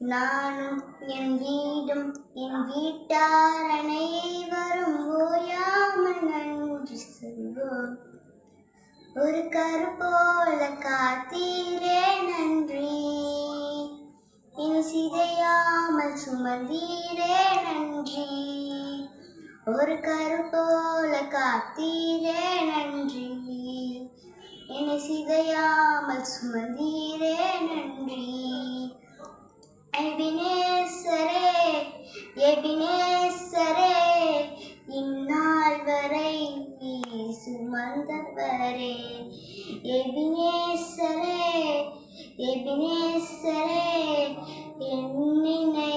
நானும் என் வீடும் என் வீட்டார் அனைவரும் ஓயாமல் நன்றி சொல்வோம். ஒரு கரு போல காத்தீரே நன்றி, இனி சிதையாமல் சுமந்தீரே நன்றி. ஒரு கரு போல காத்தீரே நன்றி, இனி சிதையாமல் சுமந்தீரே நன்றி. எபினேசரே எபினேசரே, இந்நாள் வரை சுமந்தவரே. எபினேசரே எபினேசரே, என்னை